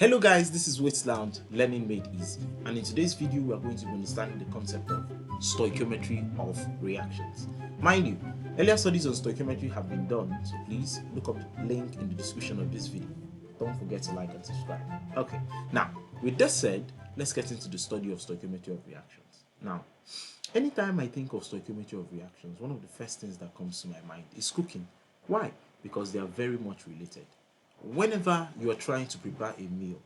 Hello guys, this is Wits Lounge, Learning Made Easy, and in today's video we are going to be understanding the concept of stoichiometry of reactions. Mind you, earlier studies on stoichiometry have been done, so please look up the link in the description of this video. Don't forget to like and subscribe. Okay, now with that said, let's get into the study of stoichiometry of reactions. Now, anytime I think of stoichiometry of reactions, one of the first things that comes to my mind is cooking. Why? Because they are very much related. Whenever you are trying to prepare a meal,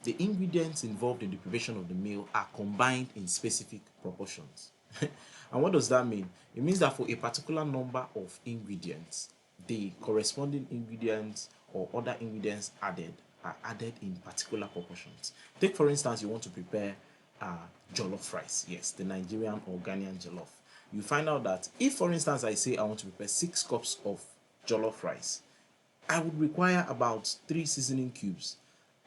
the ingredients involved in the preparation of the meal are combined in specific proportions. And what does that mean? It means that for a particular number of ingredients, the corresponding ingredients or other ingredients added are added in particular proportions. Take for instance, you want to prepare jollof rice. Yes, the Nigerian or Ghanaian jollof. You find out that if, for instance, I say I want to prepare 6 cups of jollof rice, I would require about 3 seasoning cubes.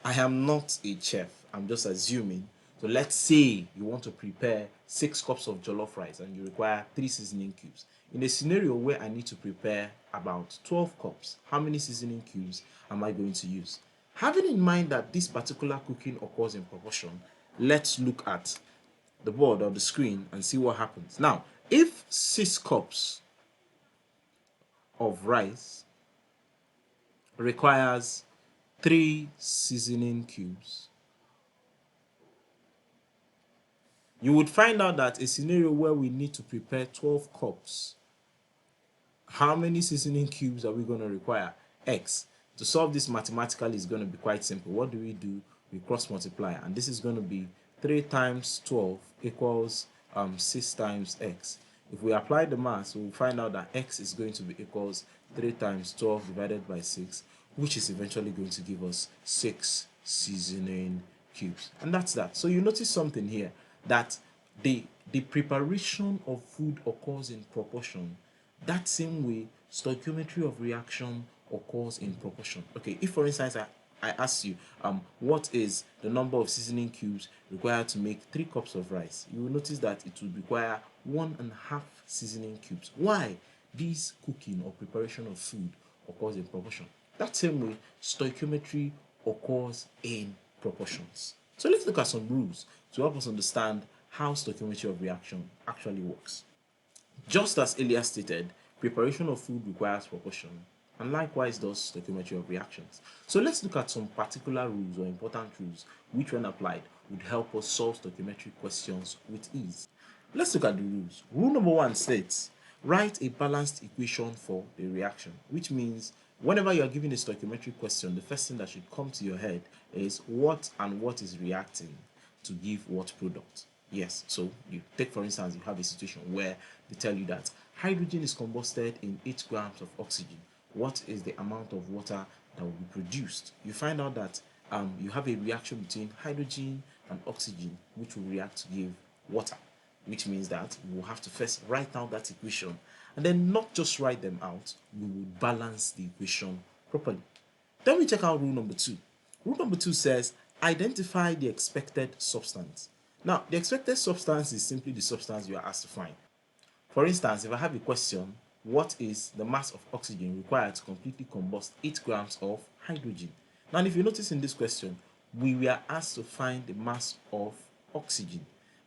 I am not a chef, I'm just assuming. So let's say you want to prepare 6 cups of jollof rice and you require 3 seasoning cubes. In a scenario where I need to prepare about 12 cups, how many seasoning cubes am I going to use? Having in mind that this particular cooking occurs in proportion, let's look at the board or the screen and see what happens. Now, if 6 cups of rice requires 3 seasoning cubes, you would find out that a scenario where we need to prepare 12 cups, how many seasoning cubes are we going to require? X. To solve this mathematically is going to be quite simple. What do? We cross multiply, and this is going to be 3 times 12 equals 6 times x. If we apply the math, we'll find out that x is going to be equals 3 times 12 divided by 6, which is eventually going to give us 6 seasoning cubes. And that's that. So you notice something here, that the preparation of food occurs in proportion. That same way, stoichiometry of reaction occurs in proportion. Okay, if for instance I ask you, what is the number of seasoning cubes required to make 3 cups of rice? You will notice that it will require 1.5 seasoning cubes. Why? This cooking or preparation of food occurs in proportion. That same way, stoichiometry occurs in proportions. So let's look at some rules to help us understand how stoichiometry of reaction actually works. Just as earlier stated, preparation of food requires proportion, and likewise does stoichiometry of reactions. So let's look at some particular rules or important rules which, when applied, would help us solve stoichiometric questions with ease. Let's look at the rules. Rule number 1 states, write a balanced equation for the reaction, which means whenever you are given a stoichiometric question, the first thing that should come to your head is what and what is reacting to give what product. Yes, so you take for instance, you have a situation where they tell you that hydrogen is combusted in 8 grams of oxygen. What is the amount of water that will be produced? You find out that you have a reaction between hydrogen and oxygen, which will react to give water, which means that we will have to first write down that equation, and then not just write them out, we will balance the equation properly. Then we check out rule number 2. Rule number 2 says, identify the expected substance. Now, the expected substance is simply the substance you are asked to find. For instance, if I have a question, what is the mass of oxygen required to completely combust 8 grams of hydrogen? Now, if you notice in this question, we were asked to find the mass of oxygen,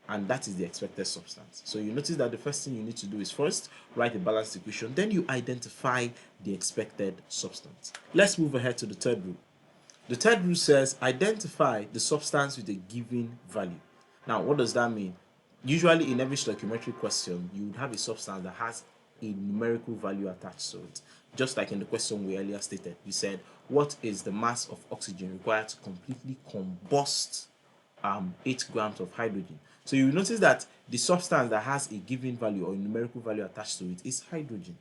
and that is the expected substance. So you notice that the first thing you need to do is first write a balanced equation, then you identify the expected substance. Let's move ahead to the third rule. The third rule says, identify the substance with a given value. Now, what does that mean? Usually in every stoichiometric question, you would have a substance that has a numerical value attached to it. Just like in the question we earlier stated, we said, what is the mass of oxygen required to completely combust 8 grams of hydrogen? So you will notice that the substance that has a given value or a numerical value attached to it is hydrogen.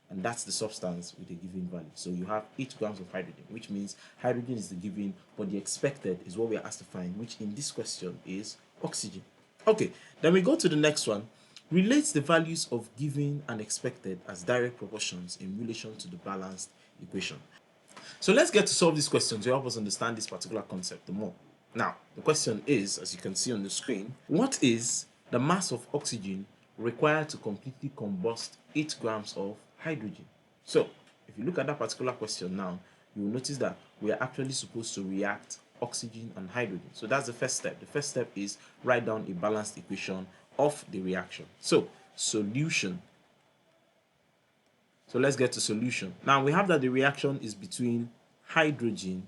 And that's the substance with a given value. So you have 8 grams of hydrogen, which means hydrogen is the given, but the expected is what we are asked to find, which in this question is oxygen. Okay, then we go to the next one. Relate the values of given and expected as direct proportions in relation to the balanced equation. So let's get to solve this question to help us understand this particular concept more. Now, the question is, as you can see on the screen, what is the mass of oxygen required to completely combust 8 grams of hydrogen? So, if you look at that particular question now, you will notice that we are actually supposed to react oxygen and hydrogen. So that's the first step. The first step is write down a balanced equation of the reaction. So solution. So let's get to solution. Now we have that the reaction is between hydrogen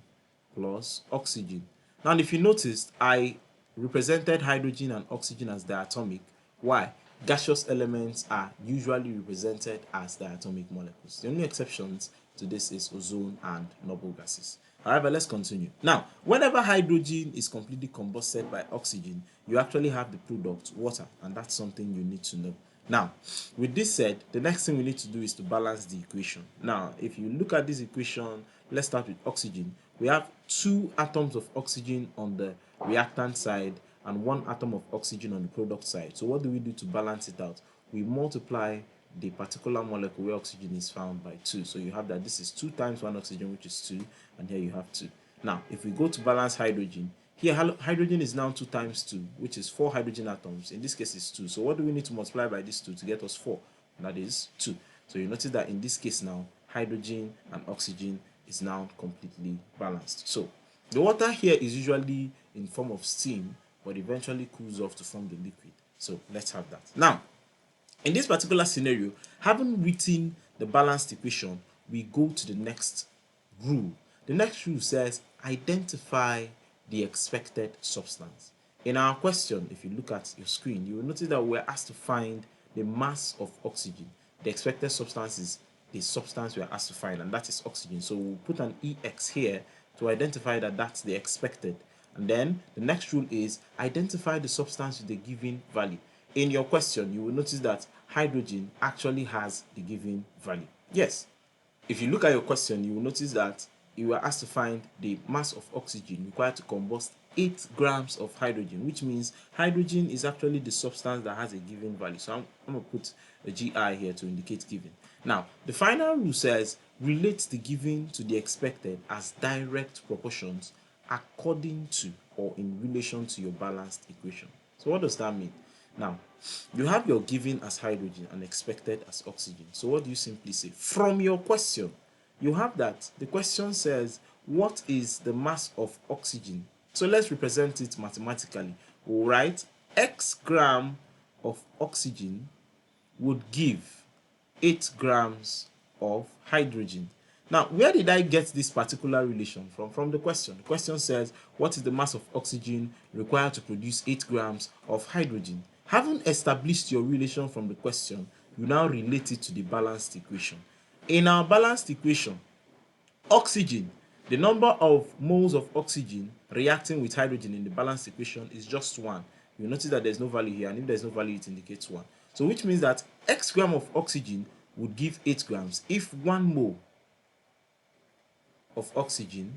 plus oxygen. Now if you noticed, I represented hydrogen and oxygen as diatomic. Why? Gaseous elements are usually represented as diatomic molecules. The only exceptions to this is ozone and noble gases. However, let's continue. Now, whenever hydrogen is completely combusted by oxygen, you actually have the product water, and that's something you need to know. Now, with this said, the next thing we need to do is to balance the equation. Now, if you look at this equation, let's start with oxygen. We have 2 atoms of oxygen on the reactant side and 1 atom of oxygen on the product side. So what do we do to balance it out? We multiply the particular molecule where oxygen is found by 2. So you have that this is 2 times 1 oxygen, which is 2, and here you have 2. Now, if we go to balance hydrogen, here hydrogen is now 2 times 2, which is 4 hydrogen atoms. In this case, it's 2. So what do we need to multiply by this 2 to get us 4? That is 2. So you notice that in this case now, hydrogen and oxygen is now completely balanced. So the water here is usually in form of steam, but eventually cools off to form the liquid. So let's have that. Now, in this particular scenario, having written the balanced equation, we go to the next rule. The next rule says identify the expected substance. In our question, if you look at your screen, you will notice that we're asked to find the mass of oxygen. The expected substance is the substance we are asked to find, and that is oxygen. So we'll put an EX here to identify that that's the expected. And then the next rule is identify the substance with the given value. In your question, you will notice that hydrogen actually has the given value. Yes, if you look at your question, you will notice that you were asked to find the mass of oxygen required to combust 8 grams of hydrogen, which means hydrogen is actually the substance that has a given value. So I'm going to put a GI here to indicate given. Now, the final rule says relate the given to the expected as direct proportions according to or in relation to your balanced equation. So what does that mean? Now, you have your given as hydrogen and expected as oxygen. So what do you simply say? From your question, you have that the question says, what is the mass of oxygen? So let's represent it mathematically. We'll write X gram of oxygen would give 8 grams of hydrogen. Now, where did I get this particular relation from? From the question. The question says, what is the mass of oxygen required to produce 8 grams of hydrogen? Having established your relation from the question, you now relate it to the balanced equation. In our balanced equation, oxygen, the number of moles of oxygen reacting with hydrogen in the balanced equation is just 1. You notice that there's no value here, and if there's no value, it indicates 1. So which means that X gram of oxygen would give 8 grams if 1 mole of oxygen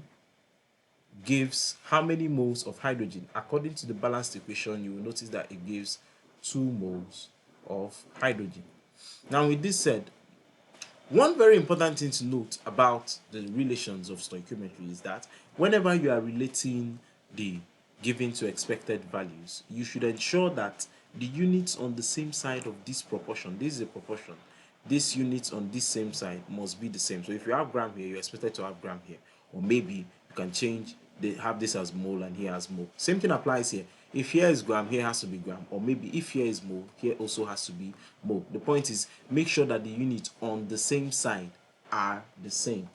gives how many moles of hydrogen? According to the balanced equation, you will notice that it gives 2 moles of hydrogen. Now, with this said, one very important thing to note about the relations of stoichiometry is that whenever you are relating the given to expected values, you should ensure that the units on the same side of this proportion, this is a proportion, this units on this same side must be the same. So if you have gram here, you're expected to have gram here. Or maybe you can change, have this as mole and here as mole. Same thing applies here. If here is gram, here has to be gram. Or maybe if here is mole, here also has to be mole. The point is, make sure that the units on the same side are the same.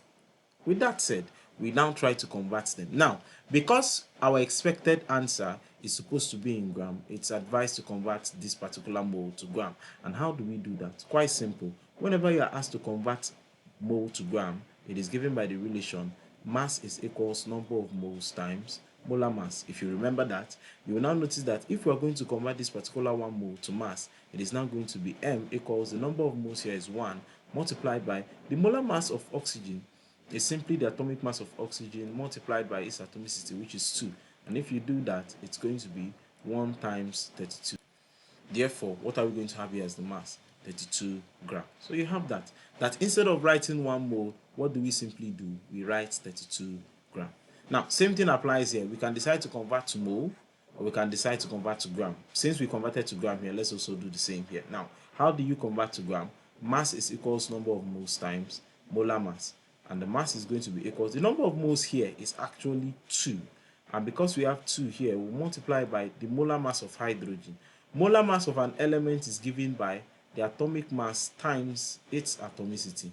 With that said, we now try to convert them. Now, because our expected answer is supposed to be in gram, it's advised to convert this particular mole to gram. And how do we do that? Quite simple. Whenever you are asked to convert mole to gram, it is given by the relation mass is equals number of moles times molar mass. If you remember that, you will now notice that if we are going to convert this particular 1 mole to mass, it is now going to be M equals the number of moles here is 1 multiplied by the molar mass of oxygen is simply the atomic mass of oxygen multiplied by its atomicity, which is 2. And if you do that, it's going to be 1 times 32. Therefore, what are we going to have here as the mass? 32 grams. So you have that. That instead of writing 1 mole, what do we simply do? We write 32 grams. Now, same thing applies here. We can decide to convert to mole, or we can decide to convert to gram. Since we converted to gram here, let's also do the same here. Now, how do you convert to gram? Mass is equals number of moles times molar mass. And the mass is going to be equals, the number of moles here is actually 2. And because we have 2 here, we'll multiply by the molar mass of hydrogen. Molar mass of an element is given by the atomic mass times its atomicity.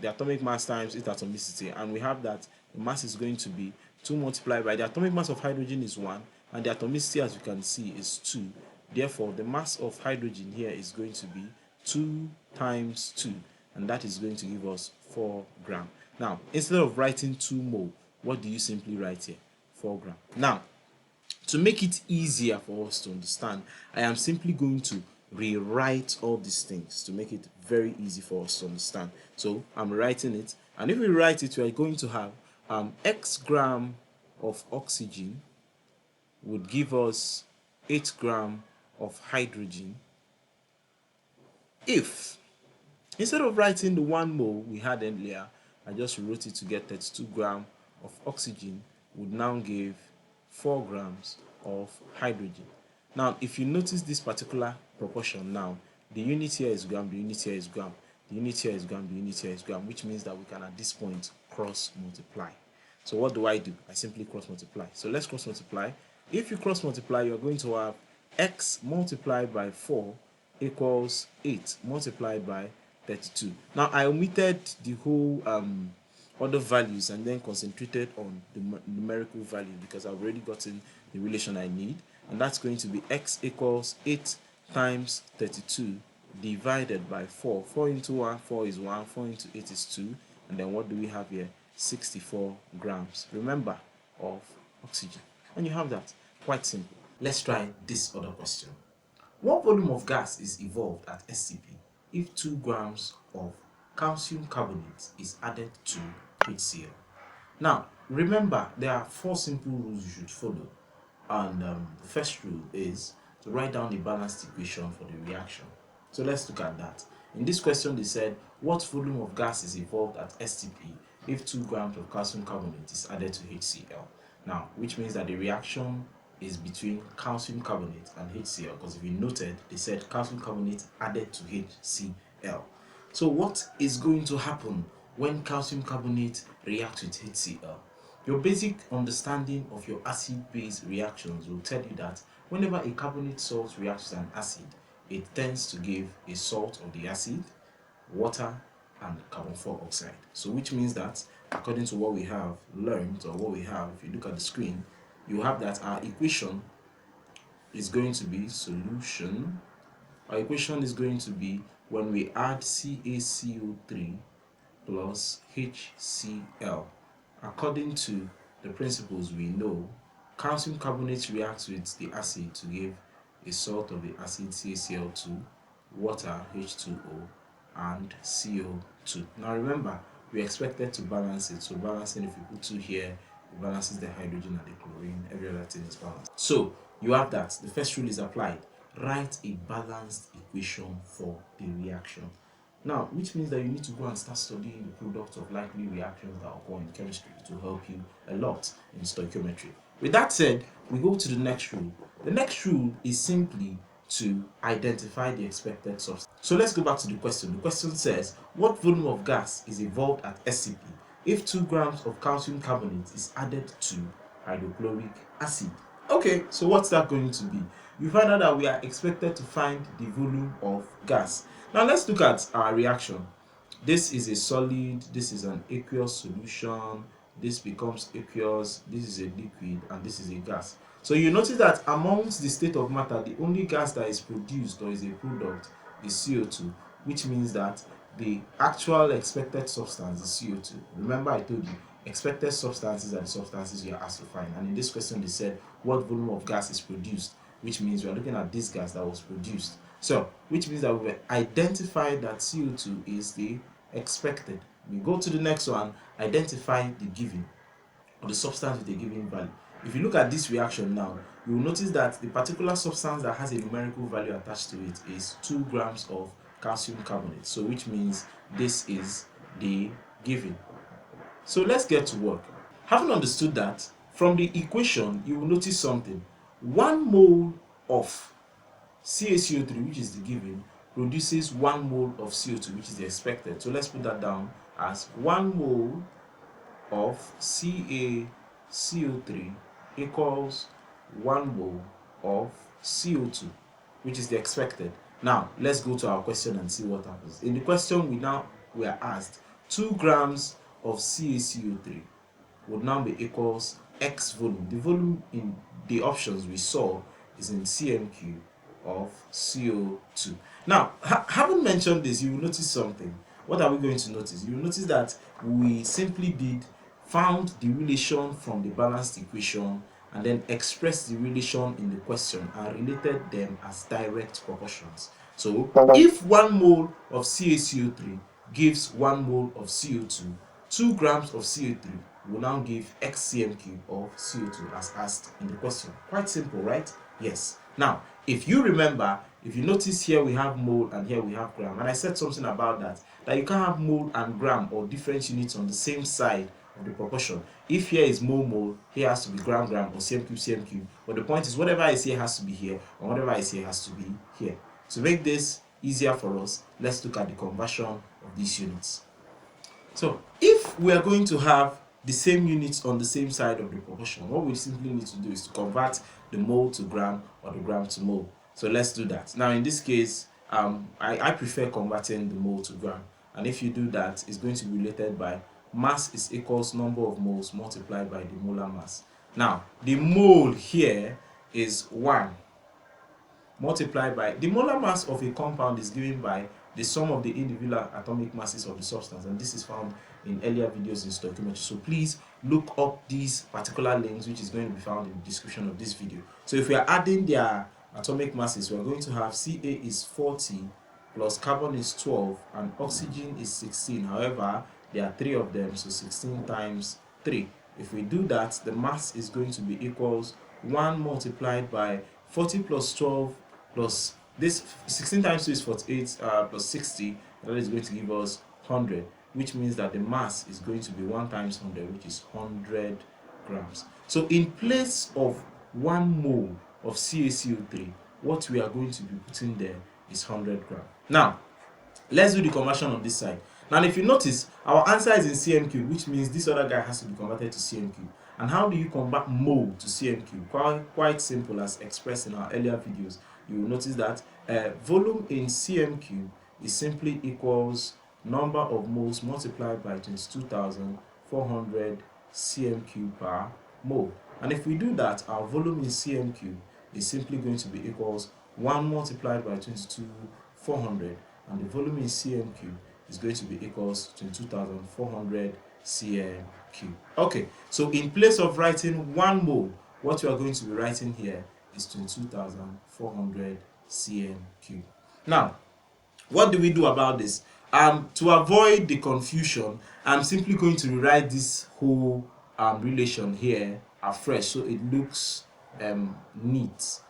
The atomic mass times its atomicity, and we have that the mass is going to be 2 multiplied by the atomic mass of hydrogen is 1, and the atomicity, as you can see, is 2. Therefore, the mass of hydrogen here is going to be 2 times 2, and that is going to give us 4 grams. Now, instead of writing 2 mole, what do you simply write here? 4 grams. Now, to make it easier for us to understand, I am simply going to rewrite all these things to make it very easy for us to understand. So I'm writing it, and if we write it, we are going to have x gram of oxygen would give us 8 gram of hydrogen if, instead of writing the 1 mole we had earlier, I just wrote it to get 32 gram of oxygen would now give 4 grams of hydrogen. Now, if you notice this particular proportion now, the unit here is gram, the unit here is gram, the unit here is gram, the unit here is gram, which means that we can at this point cross multiply. So what do? I simply cross multiply. So let's cross multiply. If you cross multiply, you're going to have x multiplied by 4 equals 8 multiplied by 32. Now, I omitted the whole other values and then concentrated on the numerical value because I've already gotten the relation I need, and that's going to be x equals 8 times 32 divided by 4. 4 into 1, 4 is 1, 4 into 8 is 2, and then what do we have here? 64 grams, remember, of oxygen. And you have that. Quite simple. Let's try this other question. What volume of gas is evolved at SCP if 2 grams of calcium carbonate is added to HCl? Now, remember, there are 4 simple rules you should follow. And the first rule is to write down a balanced equation for the reaction. So let's look at that. In this question, they said, what volume of gas is evolved at STP if 2 grams of calcium carbonate is added to HCl? Now, which means that the reaction is between calcium carbonate and HCl, because if you noted, they said calcium carbonate added to HCl. So what is going to happen when calcium carbonate reacts with HCl? Your basic understanding of your acid-base reactions will tell you that whenever a carbonate salt reacts with an acid, it tends to give a salt of the acid, water, and carbon dioxide. So which means that according to what we have learned, or what we have, if you look at the screen, you have that our equation is going to be solution. Our equation is going to be when we add CaCO3 plus HCl. According to the principles we know, calcium carbonate reacts with the acid to give a salt of the acid CaCl2, water H2O, and CO2. Now remember, we expected to balance it. So balancing, if we put 2 here, it balances the hydrogen and the chlorine. Every other thing is balanced. So you have that. The first rule is applied. Write a balanced equation for the reaction. Now, which means that you need to go and start studying the product of likely reactions that occur in chemistry to help you a lot in stoichiometry. With that said, we go to the next rule. The next rule is simply to identify the expected substance. So let's go back to the question. The question says, what volume of gas is evolved at SCP if 2 grams of calcium carbonate is added to hydrochloric acid? Okay, so what's that going to be? You find out that we are expected to find the volume of gas. Now let's look at our reaction. This is a solid, this is an aqueous solution, this becomes aqueous, this is a liquid, and this is a gas. So you notice that amongst the state of matter, the only gas that is produced or is a product is CO2, which means that the actual expected substance is CO2. Remember, I told you expected substances are the substances you are asked to find, and in this question they said what volume of gas is produced, which means we are looking at this gas that was produced. So which means that we identified that CO2 is the expected. We go to the next one, identify the given or the substance with a given value. If you look at this reaction now, you will notice that the particular substance that has a numerical value attached to it is 2 grams of calcium carbonate. So which means this is the given. So let's get to work. Having understood that, from the equation you will notice something. 1 mole of CaCO3, which is the given, produces 1 mole of CO2, which is the expected. So let's put that down as 1 mole of CaCO3 equals 1 mole of CO2, which is the expected. Now let's go to our question and see what happens. In the question we are asked 2 grams of CaCO3 would now be equals X volume. The volume in the options we saw is in cm cube of CO2. Now, having mentioned this, you will notice something. What are we going to notice? You will notice that we simply found the relation from the balanced equation and then expressed the relation in the question and related them as direct proportions. So, if 1 mole of CaCO3 gives 1 mole of CO2, 2 grams of CO3 will now give X cm cube of CO2 as asked in the question. Quite simple, right? Yes. Now, if you remember, if you notice here we have mole and here we have gram, and I said something about that you can't have mole and gram or different units on the same side of the proportion. If here is mole, here has to be gram or cm cube. But the point is whatever is here has to be here, and whatever is here has to be here. To make this easier for us, let's look at the conversion of these units. So if we are going to have the same units on the same side of the proportion, what we simply need to do is to convert the mole to gram or the gram to mole. So let's do that. Now in this case, I prefer converting the mole to gram. And if you do that, it's going to be related by mass is equals number of moles multiplied by the molar mass. Now, the mole here is 1 multiplied by the molar mass of a compound is given by the sum of the individual atomic masses of the substance, and this is found in earlier videos in stoichiometry. So please look up these particular links, which is going to be found in the description of this video. So if we are adding their atomic masses, we are going to have Ca is 40 plus carbon is 12 and oxygen is 16. However, there are 3 of them, so 16 times 3. If we do that, the mass is going to be equals 1 multiplied by 40 plus 12 plus this 16 times 2 is 48 plus 60, that is going to give us 100, which means that the mass is going to be 1 times 100, which is 100 grams. So in place of 1 mole of CaCO3, what we are going to be putting there is 100 grams. Now let's do the conversion on this side. Now if you notice, our answer is in cm cube, which means this other guy has to be converted to cm cube. And how do you convert mole to cm cube? Quite simple, as expressed in our earlier videos. You will notice that volume in cm cube is simply equals number of moles multiplied by 22,400 cm cube per mole. And if we do that, our volume in cm cube is simply going to be equals 1 multiplied by 22,400, and the volume in cm cube is going to be equals 22,400 cm cube. Okay, so in place of writing 1 mole, what we are going to be writing here is 22,400 cm cube. Now, what do we do about this? To avoid the confusion, I'm simply going to rewrite this whole relation here afresh so it looks neat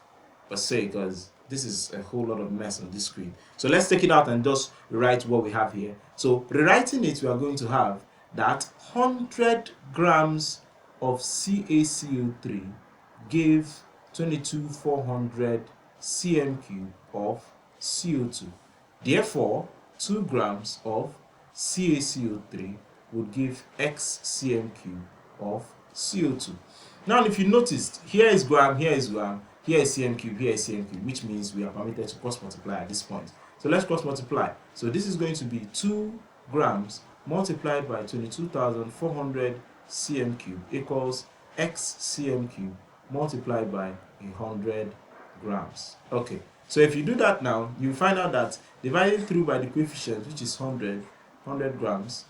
per se, because this is a whole lot of mess on this screen. So let's take it out and just rewrite what we have here. So rewriting it, we are going to have that 100 grams of CaCO3 gave 22,400 cm cube of CO2. Therefore, 2 grams of CaCO3 would give X cm cube of CO2. Now, if you noticed, here is gram, here is gram, here is cm cube, here is cm cube, which means we are permitted to cross multiply at this point. So let's cross multiply. So this is going to be 2 grams multiplied by 22,400 cm cube equals X cm cube multiplied by 100 grams. Okay, so if you do that now, you find out that dividing through by the coefficient, which is 100 grams,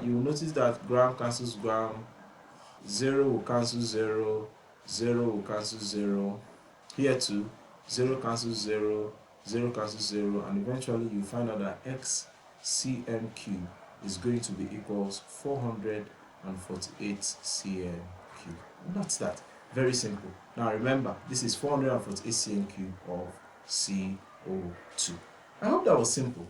you will notice that gram cancels gram, 0 will cancel 0, 0 will cancel 0, here too, 0 cancels 0, 0 cancels 0, and eventually you find out that X cm cube is going to be equals 448 cm cube. That's that. Very simple. Now remember, this is 448 cm cube of CO2. I hope that was simple.